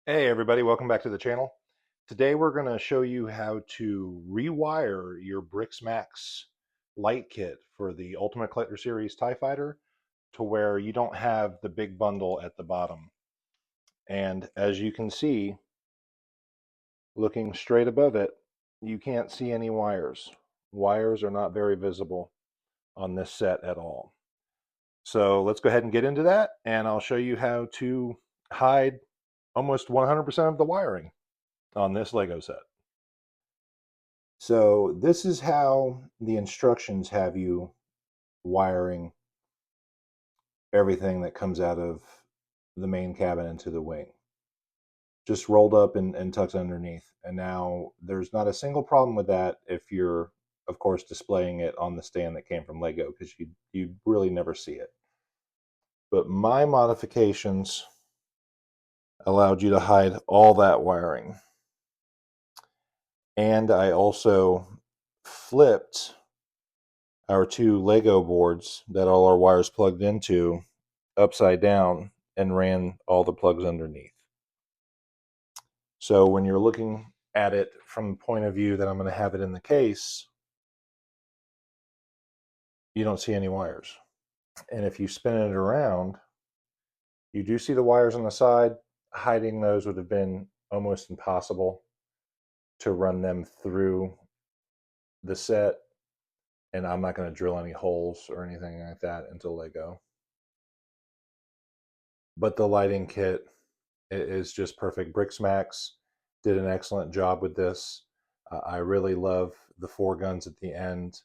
Hey everybody, welcome back to the channel. Today we're going to show you how to rewire your BriksMax light kit for the Ultimate Collector Series TIE Fighter to where you don't have the big bundle at the bottom. And as you can see, looking straight above it, you can't see any wires. Wires are not very visible on this set at all. So let's go ahead and get into that, and I'll show you how to hide almost 100% of the wiring on this Lego set. So this is how the instructions have you wiring everything that comes out of the main cabin into the wing. Just rolled up and tucked underneath. And now there's not a single problem with that if you're, of course, displaying it on the stand that came from Lego, because you really never see it. But my modifications allowed you to hide all that wiring. And I also flipped our two Lego boards that all our wires plugged into upside down and ran all the plugs underneath. So when you're looking at it from the point of view that I'm going to have it in the case, you don't see any wires. And if you spin it around, you do see the wires on the side. Hiding those would have been almost impossible to run them through the set. And I'm not going to drill any holes or anything like that into Lego. But the lighting kit is just perfect. BriksMax did an excellent job with this. I really love the four guns at the end.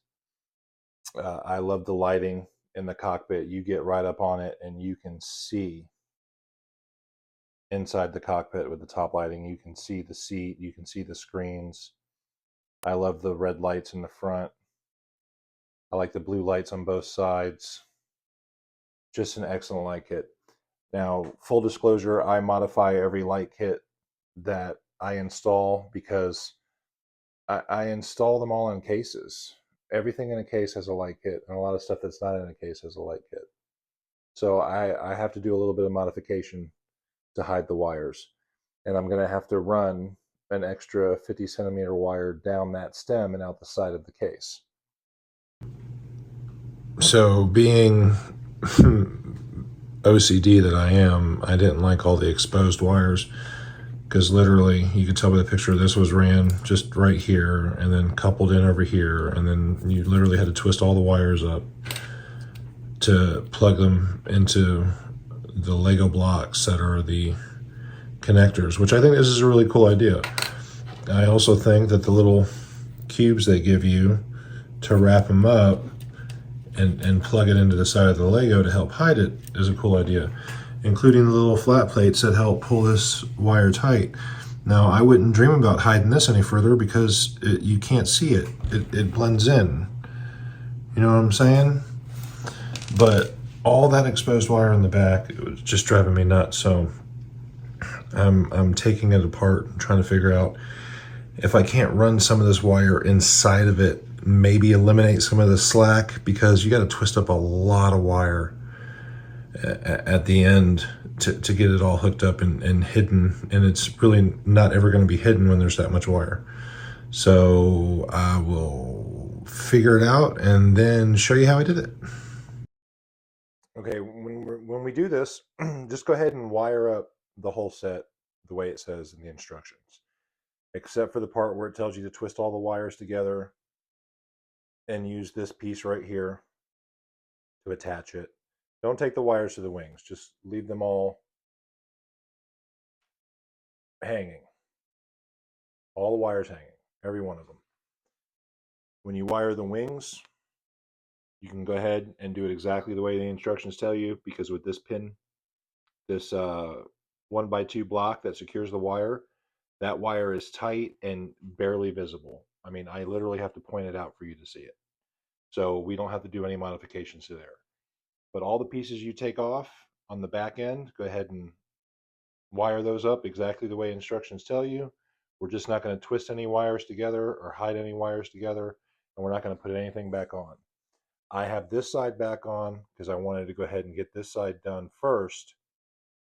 I love the lighting in the cockpit. You get right up on it and you can see inside the cockpit with the top lighting. You can see the seat, you can see the screens. I love the red lights in the front. I like the blue lights on both sides. Just an excellent light kit. Now, full disclosure, I modify every light kit that I install because I install them all in cases. Everything in a case has a light kit, and a lot of stuff that's not in a case has a light kit. So I have to do a little bit of modification to hide the wires. And I'm going to have to run an extra 50 centimeter wire down that stem and out the side of the case. So, being OCD that I am, I didn't like all the exposed wires because literally you could tell by the picture this was ran just right here and then coupled in over here, and then you literally had to twist all the wires up to plug them into the Lego blocks that are the connectors, which I think this is a really cool idea. I also think that the little cubes they give you to wrap them up and plug it into the side of the Lego to help hide it is a cool idea, including the little flat plates that help pull this wire tight. Now, I wouldn't dream about hiding this any further because you can't see it. It blends in. You know what I'm saying? But all that exposed wire in the back, it was just driving me nuts. So I'm taking it apart and trying to figure out if I can't run some of this wire inside of it, maybe eliminate some of the slack, because you got to twist up a lot of wire at the end to get it all hooked up and hidden, and it's really not ever going to be hidden when there's that much wire. So I will figure it out and then show you how I did it. Okay, when we do this, just go ahead and wire up the whole set the way it says in the instructions, except for the part where it tells you to twist all the wires together and use this piece right here to attach it. Don't take the wires to the wings, just leave them all hanging. All the wires hanging, every one of them. When you wire the wings, you can go ahead and do it exactly the way the instructions tell you, because with this pin, this 1x2 block that secures the wire, that wire is tight and barely visible. I mean, I literally have to point it out for you to see it. So we don't have to do any modifications to there. But all the pieces you take off on the back end, go ahead and wire those up exactly the way instructions tell you. We're just not going to twist any wires together or hide any wires together, and we're not going to put anything back on. I have this side back on because I wanted to go ahead and get this side done first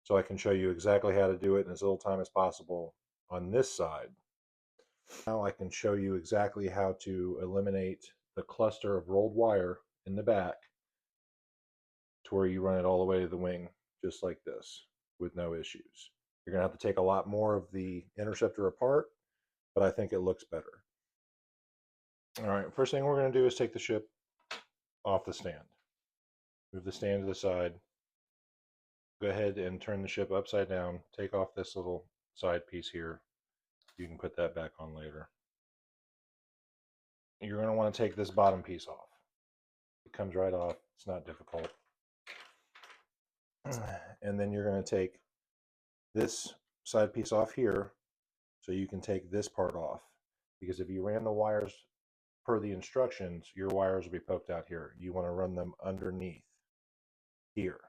so I can show you exactly how to do it in as little time as possible on this side. Now I can show you exactly how to eliminate the cluster of rolled wire in the back to where you run it all the way to the wing, just like this, with no issues. You're going to have to take a lot more of the interceptor apart, but I think it looks better. All right, first thing we're going to do is take the ship off the stand. Move the stand to the side. Go ahead and turn the ship upside down. Take off this little side piece here. You can put that back on later. You're going to want to take this bottom piece off. It comes right off. It's not difficult. And then you're going to take this side piece off here so you can take this part off. Because if you ran the wires per the instructions, your wires will be poked out here. You want to run them underneath here.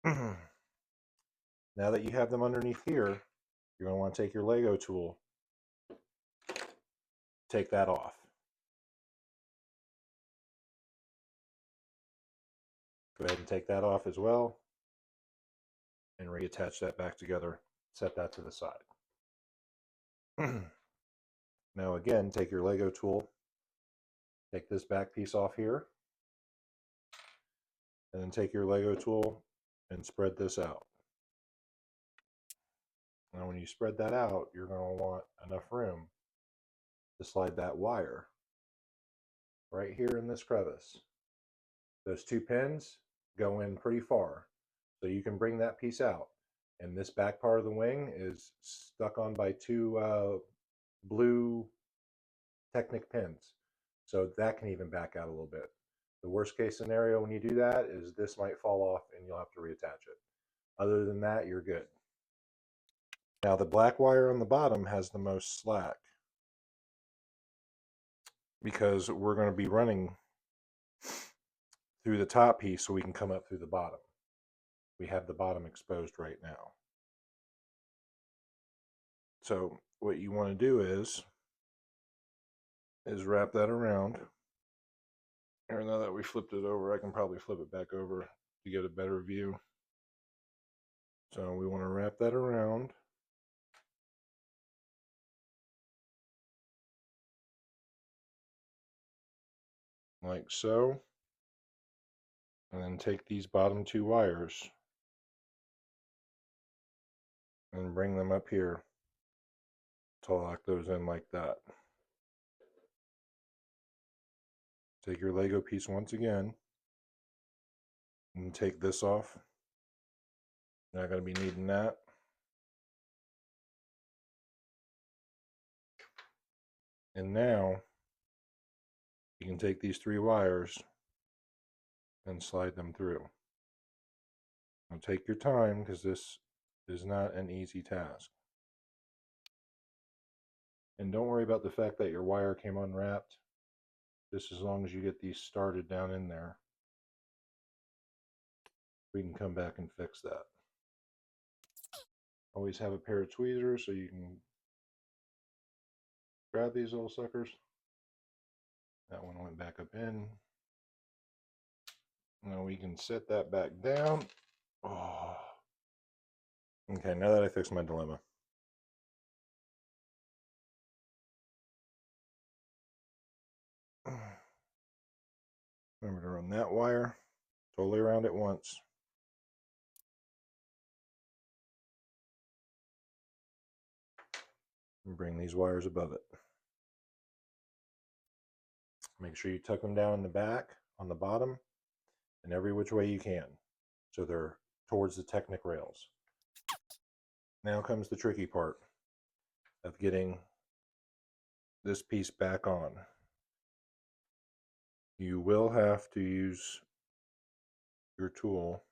Now that you have them underneath here, you're going to want to take your Lego tool, take that off. Go ahead and take that off as well and reattach that back together. Set that to the side. Now again, take your Lego tool, take this back piece off here, and then take your Lego tool and spread this out. Now when you spread that out, you're going to want enough room to slide that wire right here in this crevice. Those two pins go in pretty far, so you can bring that piece out. And this back part of the wing is stuck on by two blue Technic pins, so that can even back out a little bit. The worst case scenario when you do that is this might fall off and you'll have to reattach it. Other than that, you're good. Now the black wire on the bottom has the most slack because we're going to be running through the top piece so we can come up through the bottom. We have the bottom exposed right now. So what you want to do is wrap that around. And now that we flipped it over, I can probably flip it back over to get a better view. So we want to wrap that around. Like so. And then take these bottom two wires and bring them up here to lock those in like that. Take your Lego piece once again and take this off. Not going to be needing that. And now you can take these three wires and slide them through. Now take your time because this is not an easy task. And don't worry about the fact that your wire came unwrapped. Just as long as you get these started down in there, we can come back and fix that. Always have a pair of tweezers so you can grab these little suckers. That one went back up in. Now we can set that back down. Oh. Okay, now that I fixed my dilemma. Remember to run that wire totally around at once. And bring these wires above it. Make sure you tuck them down in the back, on the bottom, and every which way you can, so they're towards the Technic rails. Now comes the tricky part of getting this piece back on. You will have to use your tool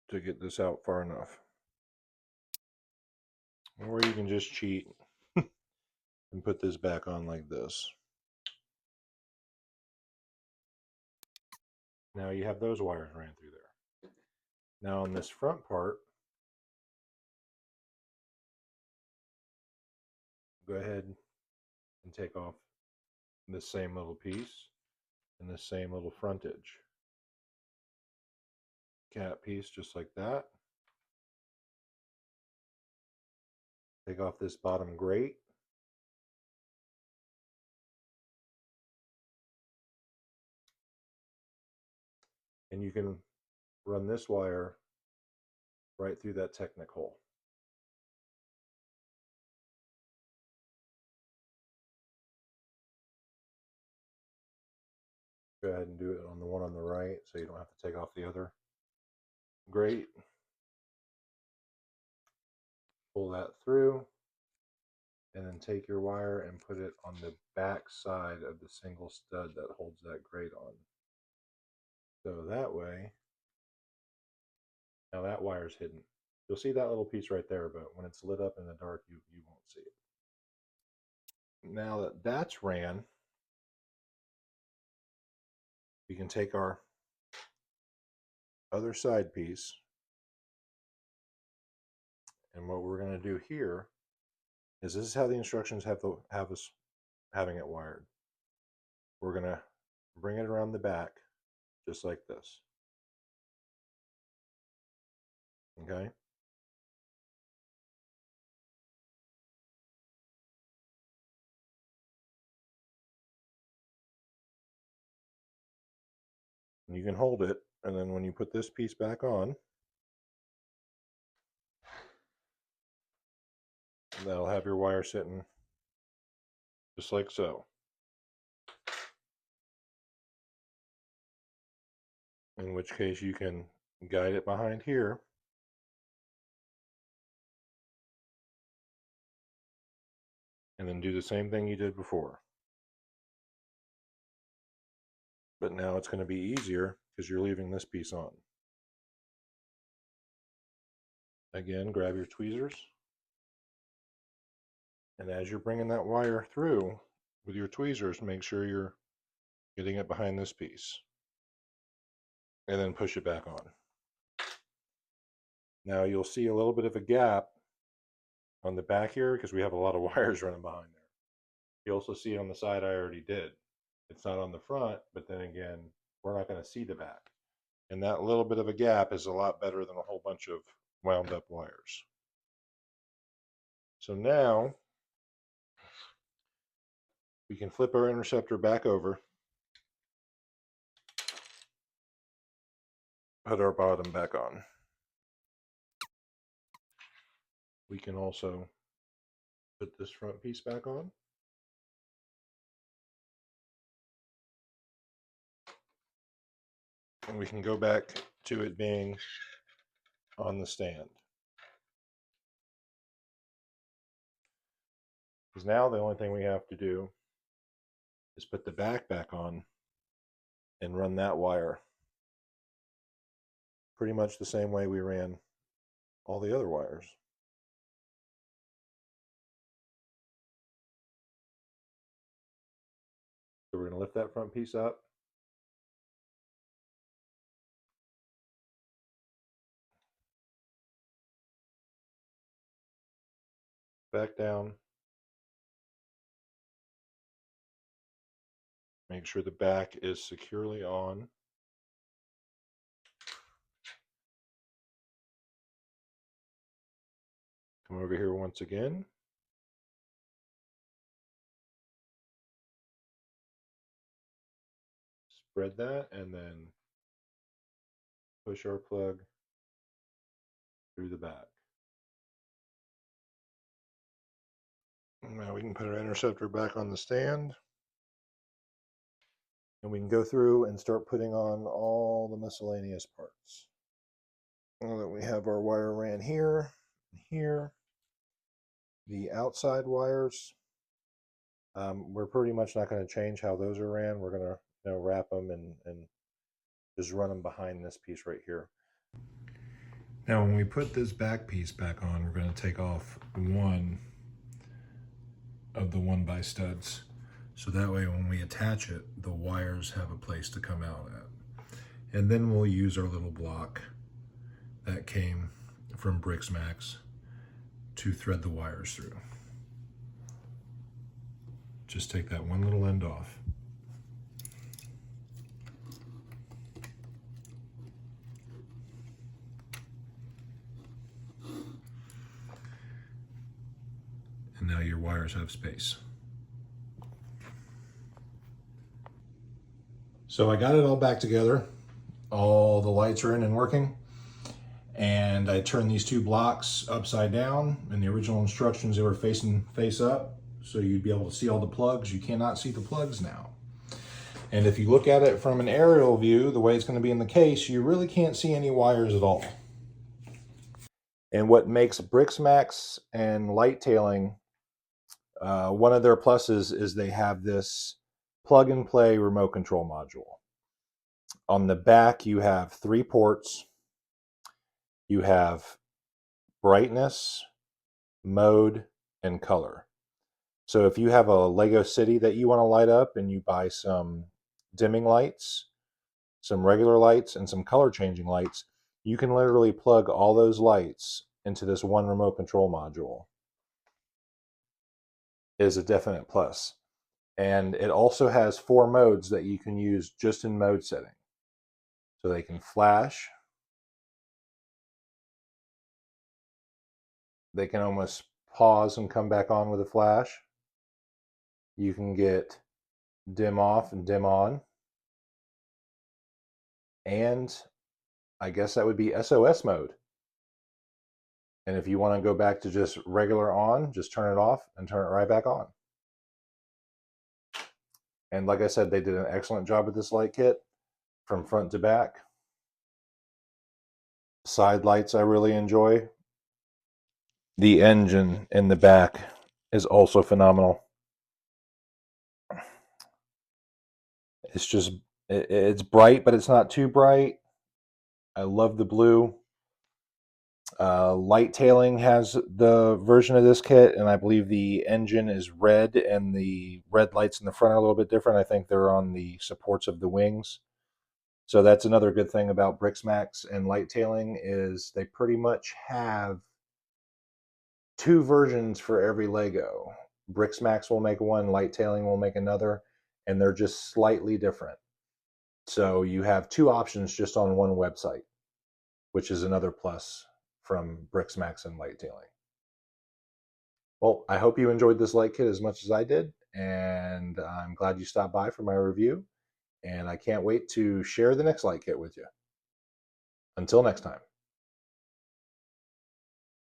to get this out far enough. Or you can just cheat and put this back on like this. Now you have those wires ran through there. Now on this front part, go ahead and take off this same little piece and this same little frontage. cap piece just like that. Take off this bottom grate. And you can run this wire right through that Technic hole. Go ahead and do it on the one on the right so you don't have to take off the other grate. Pull that through, and then take your wire and put it on the back side of the single stud that holds that grate on. So that way, now that wire's hidden. You'll see that little piece right there, but when it's lit up in the dark, you won't see it. Now that that's ran, we can take our other side piece, and what we're going to do here is this is how the instructions have us having it wired. We're going to bring it around the back just like this. Okay? And you can hold it, and then when you put this piece back on, that'll have your wire sitting just like so. In which case you can guide it behind here. And then do the same thing you did before. But now it's going to be easier because you're leaving this piece on. Again, grab your tweezers. And as you're bringing that wire through with your tweezers, make sure you're getting it behind this piece. And then push it back on. Now you'll see a little bit of a gap on the back here because we have a lot of wires running behind there. You also see on the side I already did. It's not on the front, but then again, we're not going to see the back. And that little bit of a gap is a lot better than a whole bunch of wound up wires. So now we can flip our interceptor back over, put our bottom back on. We can also put this front piece back on. And we can go back to it being on the stand. Because now the only thing we have to do is put the back on and run that wire pretty much the same way we ran all the other wires. So we're going to lift that front piece up. Back down. Make sure the back is securely on. Come over here once again. Spread that and then push our plug through the back. Now we can put our interceptor back on the stand. And we can go through and start putting on all the miscellaneous parts. Now that we have our wire ran here and here, the outside wires, we're pretty much not going to change how those are ran. We're going to wrap them and just run them behind this piece right here. Now when we put this back piece back on, we're going to take off one of the 1x studs. So that way when we attach it, the wires have a place to come out at. And then we'll use our little block that came from BriksMax to thread the wires through. Just take that one little end off. Now your wires have space. So I got it all back together. All the lights are in and working. And I turned these two blocks upside down. In the original instructions, they were facing face up, so you'd be able to see all the plugs. You cannot see the plugs now. And if you look at it from an aerial view, the way it's going to be in the case, you really can't see any wires at all. And what makes BriksMax and light tailing, one of their pluses is they have this plug and play remote control module. On the back, you have 3 ports. You have brightness, mode, and color. So if you have a Lego city that you want to light up and you buy some dimming lights, some regular lights, and some color changing lights, you can literally plug all those lights into this one remote control module. It is a definite plus. And it also has 4 modes that you can use just in mode setting. So they can flash, they can almost pause and come back on with a flash. You can get dim off and dim on. And I guess that would be SOS mode. And if you want to go back to just regular on, just turn it off and turn it right back on. And like I said, they did an excellent job with this light kit from front to back. Side lights I really enjoy. The engine in the back is also phenomenal. It's just, it's bright, but it's not too bright. I love the blue. Light tailing has the version of this kit, and I believe the engine is red, and the red lights in the front are a little bit different. I think they're on the supports of the wings. So that's another good thing about BriksMax and light tailing is they pretty much have 2 versions for every Lego. BriksMax will make one, light tailing will make another, and they're just slightly different. So you have 2 options just on one website, which is another plus from BriksMax and light tailing. Well, I hope you enjoyed this light kit as much as I did, and I'm glad you stopped by for my review, and I can't wait to share the next light kit with you. Until next time.